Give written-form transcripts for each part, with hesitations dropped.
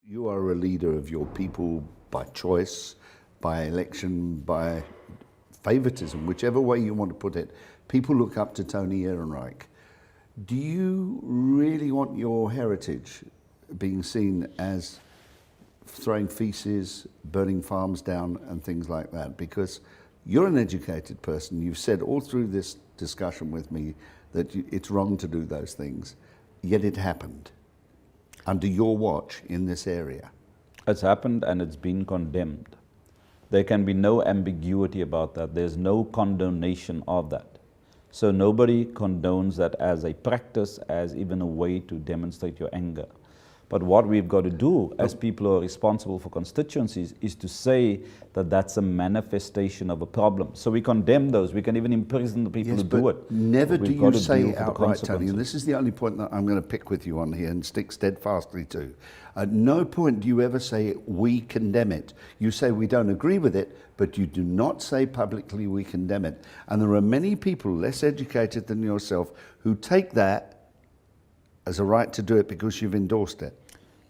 You are a leader of your people by choice, by election, by favoritism, whichever way you want to put it. People look up to Tony Ehrenreich. Do you really want your heritage being seen as throwing feces, burning farms down and things like that? Because you're an educated person. You've said all through this discussion with me that it's wrong to do those things, yet it happened under your watch in this area. It's happened and it's been condemned. There can be no ambiguity about that. There's no condonation of that. So nobody condones that as a practice, as even a way to demonstrate your anger. But what we've got to do as people who are responsible for constituencies is to say that that's a manifestation of a problem. So we condemn those. We can even imprison the people who do it. Never do you say outright, Tony, and this is the only point that I'm going to pick with you on here and stick steadfastly to. At no point do you ever say we condemn it. You say we don't agree with it, but you do not say publicly we condemn it. And there are many people less educated than yourself who take that as a right to do it because you've endorsed it.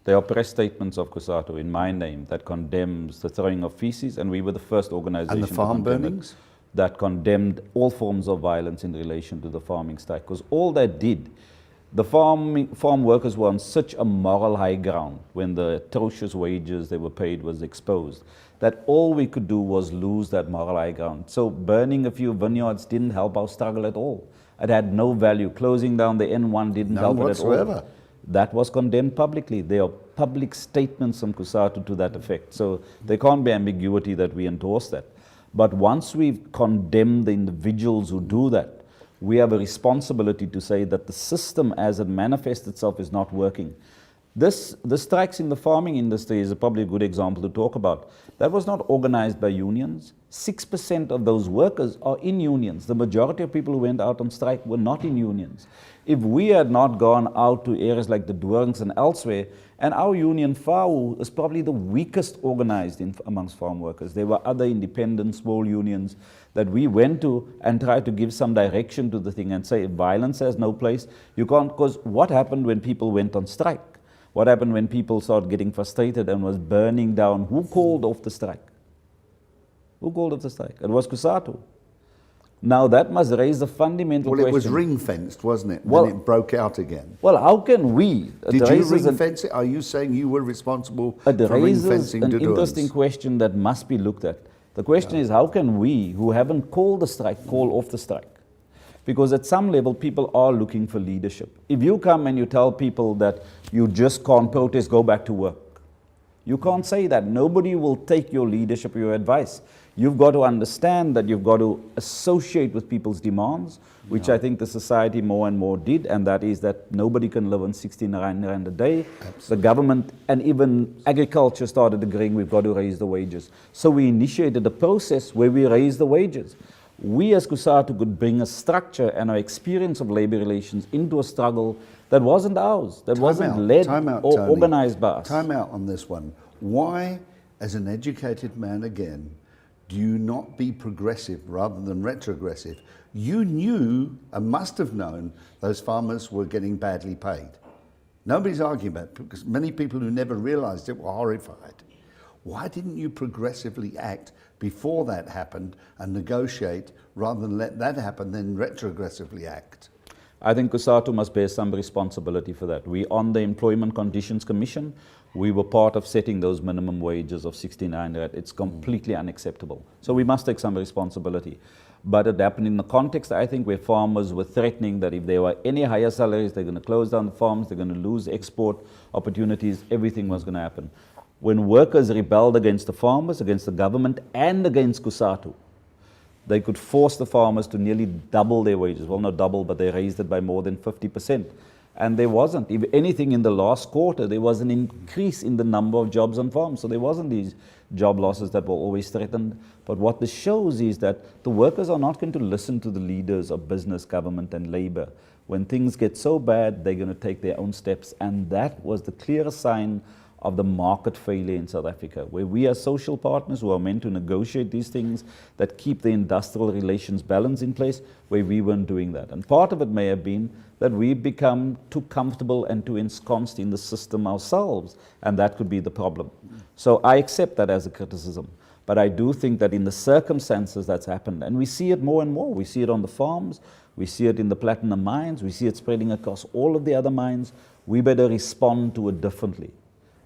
There are press statements of Cosatu in my name that condemns the throwing of feces, and we were the first organization and the farm burnings? That condemned all forms of violence in relation to the farming strike. Because all that did, the farm workers were on such a moral high ground when the atrocious wages they were paid was exposed, that all we could do was lose that moral high ground. So burning a few vineyards didn't help our struggle at all. It had no value. Closing down the N1 didn't help it at all. That was condemned publicly. There are public statements from Cosatu to that effect. So there can't be ambiguity that we endorse that. But once we've condemned the individuals who do that, we have a responsibility to say that the system as it manifests itself is not working. The strikes in the farming industry is probably a good example to talk about. That was not organized by unions. 6% of those workers are in unions. The majority of people who went out on strike were not in unions. If we had not gone out to areas like the Dorings and elsewhere, and our union, FAU, is probably the weakest organized amongst farm workers. There were other independent small unions that we went to and tried to give some direction to the thing and say violence has no place. You can't, because what happened when people went on strike? What happened when people started getting frustrated and was burning down? Who called off the strike? Who called off the strike? It was Cosatu. Now that must raise the fundamental question. Well, it was ring-fenced, wasn't it? Well, then it broke out again. Well, how can we? Did you ring-fence it? Are you saying you were responsible for ring-fencing an interesting question that must be looked at. The question is, how can we, who haven't called the strike, call off the strike? Because at some level, people are looking for leadership. If you come and you tell people that you just can't protest, go back to work. You can't say that. Nobody will take your leadership or your advice. You've got to understand that you've got to associate with people's demands, which I think the society more and more did, and that is that nobody can live on 16 rand a day. Absolutely. The government and even agriculture started agreeing we've got to raise the wages. So we initiated a process where we raised the wages. We as Cosatu could bring a structure and our experience of labor relations into a struggle that wasn't ours, that wasn't led or organized by us. Time out on this one. Why, as an educated man again, do you not be progressive rather than retrogressive? You knew and must have known those farmers were getting badly paid. Nobody's arguing about it because many people who never realized it were horrified. Why didn't you progressively act before that happened and negotiate rather than let that happen, then retrogressively act? I think Cosatu must bear some responsibility for that. We, on the Employment Conditions Commission, we were part of setting those minimum wages of 69 rand. It's completely unacceptable. So we must take some responsibility. But it happened in the context, I think, where farmers were threatening that if there were any higher salaries, they're going to close down the farms, they're going to lose export opportunities, everything was going to happen. When workers rebelled against the farmers, against the government, and against Cosatu, they could force the farmers to nearly double their wages. Well, not double, but they raised it by more than 50%. And there wasn't. If anything, in the last quarter, there was an increase in the number of jobs on farms. So there wasn't these job losses that were always threatened. But what this shows is that the workers are not going to listen to the leaders of business, government, and labor. When things get so bad, they're going to take their own steps. And that was the clearest sign of the market failure in South Africa, where we are social partners who are meant to negotiate these things that keep the industrial relations balance in place, where we weren't doing that. And part of it may have been that we've become too comfortable and too ensconced in the system ourselves, and that could be the problem. So I accept that as a criticism. But I do think that in the circumstances that's happened, and we see it more and more, we see it on the farms, we see it in the platinum mines, we see it spreading across all of the other mines, we better respond to it differently.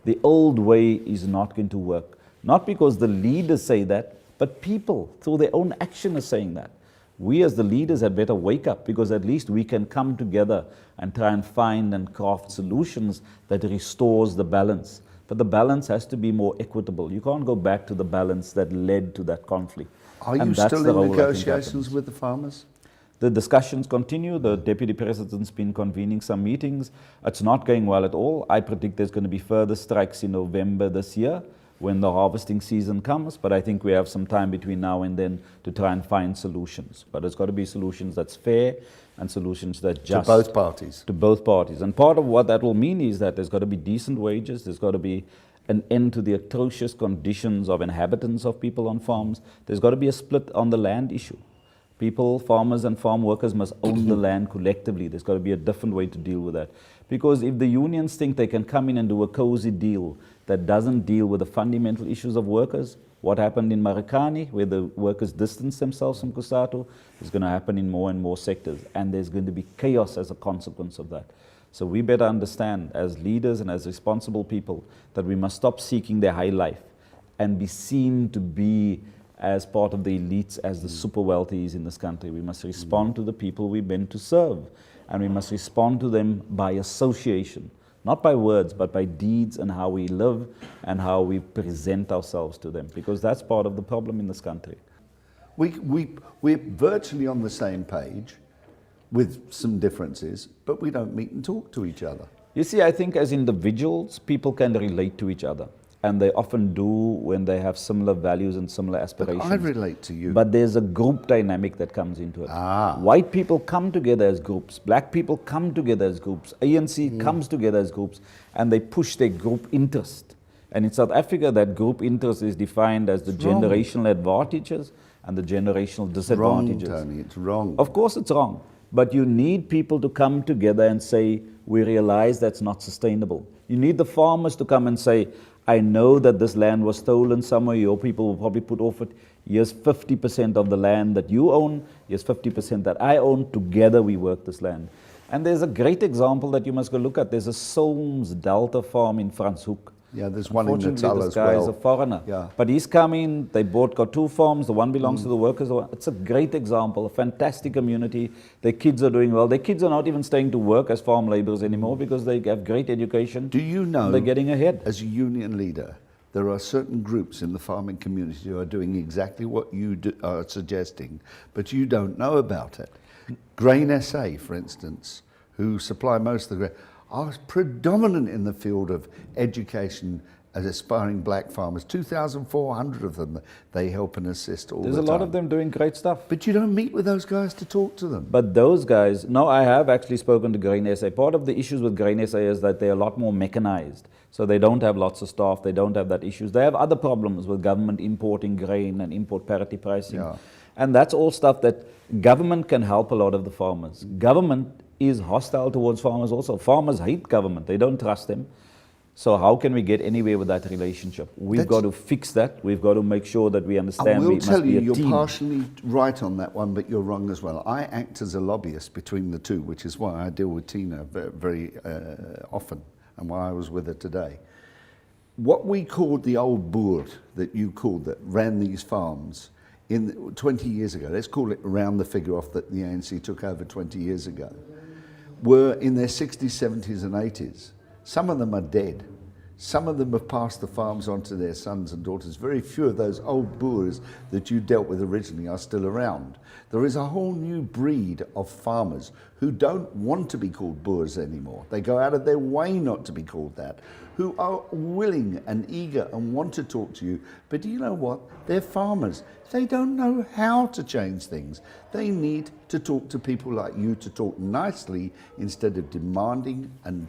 The old way is not going to work. Not because the leaders say that, but people through their own action are saying that. We as the leaders had better wake up, because at least we can come together and try and find and craft solutions that restores the balance. But the balance has to be more equitable. You can't go back to the balance that led to that conflict. Are you still in negotiations with the farmers? The discussions continue. The Deputy President's been convening some meetings. It's not going well at all. I predict there's going to be further strikes in November this year when the harvesting season comes, but I think we have some time between now and then to try and find solutions. But it's got to be solutions that's fair and solutions that just... To both parties. To both parties. And part of what that will mean is that there's got to be decent wages, there's got to be an end to the atrocious conditions of inhabitants of people on farms. There's got to be a split on the land issue. People, farmers and farm workers must own the land collectively. There's got to be a different way to deal with that. Because if the unions think they can come in and do a cozy deal that doesn't deal with the fundamental issues of workers, what happened in Marikani, where the workers distanced themselves from Cosatu, is going to happen in more and more sectors. And there's going to be chaos as a consequence of that. So we better understand as leaders and as responsible people that we must stop seeking their high life and be seen to be as part of the elites, as the super wealthies in this country. We must respond to the people we're meant to serve, and we must respond to them by association, not by words, but by deeds and how we live and how we present ourselves to them, because that's part of the problem in this country. We're virtually on the same page with some differences, but we don't meet and talk to each other. You see, I think as individuals, people can relate to each other. And they often do when they have similar values and similar aspirations. But I relate to you. But there's a group dynamic that comes into it. White people come together as groups. Black people come together as groups. ANC comes together as groups. And they push their group interest. And in South Africa, that group interest is defined as the generational advantages and the generational disadvantages. Wrong, Tony, it's wrong. Of course it's wrong. But you need people to come together and say, we realize that's not sustainable. You need the farmers to come and say, I know that this land was stolen somewhere, your people will probably put off it. Here's 50% of the land that you own, here's 50% that I own, together we work this land. And there's a great example that you must go look at. There's a Solms Delta farm in Franshoek. Yeah, there's one in Natal as well. This guy is a foreigner. Yeah. But he's come in, got two farms, the one belongs to the workers. It's a great example, a fantastic community. Their kids are doing well. Their kids are not even staying to work as farm laborers anymore because they have great education. Do you know, they're getting ahead. As a union leader, there are certain groups in the farming community who are doing exactly what you are suggesting, but you don't know about it. Grain SA, for instance, who supply most of the grain, are predominant in the field of education as aspiring black farmers. 2,400 of them, they help and assist all the time. There's a lot of them doing great stuff. But you don't meet with those guys to talk to them. But those guys, no, I have actually spoken to Grain SA. Part of the issues with Grain SA is that they're a lot more mechanized. So they don't have lots of staff, they don't have that issues. They have other problems with government importing grain and import parity pricing. Yeah. And that's all stuff that government can help a lot of the farmers. Government is hostile towards farmers also. Farmers hate government, they don't trust them. So how can we get anywhere with that relationship? We've got to fix that. We've got to make sure that we understand we must be a team. I will tell you, you're partially right on that one, but you're wrong as well. I act as a lobbyist between the two, which is why I deal with Tina very often and why I was with her today. What we called the old boer that you called that ran these farms in 20 years ago, let's call it around the figure off that the ANC took over 20 years ago, were in their 60s, 70s and 80s. Some of them are dead. Some of them have passed the farms on to their sons and daughters. Very few of those old boers that you dealt with originally are still around. There is a whole new breed of farmers who don't want to be called boers anymore. They go out of their way not to be called that, who are willing and eager and want to talk to you. But do you know what? They're farmers. They don't know how to change things. They need to talk to people like you to talk nicely instead of demanding and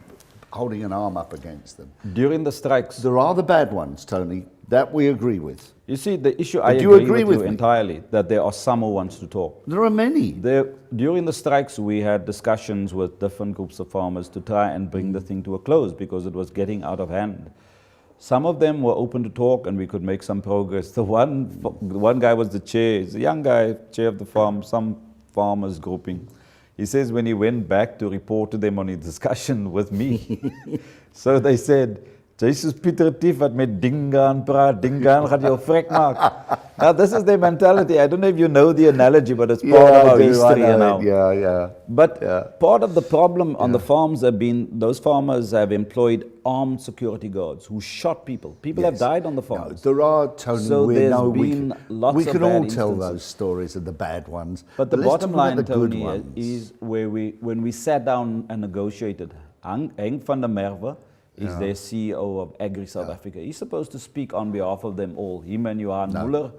holding an arm up against them. During the strikes, There are the bad ones, Tony, that we agree with. you see, the issue, I But do you agree agree with with you me? entirely, that there are some who wants to talk. There are many. During the strikes, we had discussions with different groups of farmers to try and bring the thing to a close because it was getting out of hand. Some of them were open to talk and we could make some progress. The one guy was the chair, he's a young guy, chair of the farm, some farmers grouping. He says when he went back to report to them on his discussion with me, so they said, Jesus Pieter Tief wat met ding gaan praat, ding gaan gaat jou vrek maak. Now this is their mentality. I don't know if you know the analogy, but it's part of our history now. Yeah. But part of the problem on the farms have been, those farmers have employed armed security guards who shot people. People have died on the No, farms. there are, Tony, So we there's know been lots we of can bad all tell instances. those stories of the bad ones. But the let's bottom talk about line, the good Tony, ones. is where when we sat down and negotiated, Henk van der Merwe is their CEO of Agri South Africa. He's supposed to speak on behalf of them all, him and Johan Muller.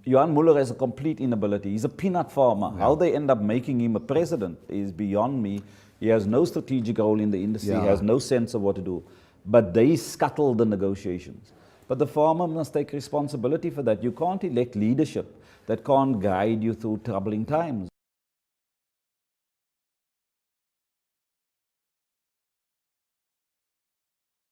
Johan Muller has a complete inability. He's a peanut farmer. How they end up making him a president is beyond me. He has no strategic role in the industry, he has no sense of what to do. But they scuttle the negotiations. But the farmer must take responsibility for that. You can't elect leadership that can't guide you through troubling times.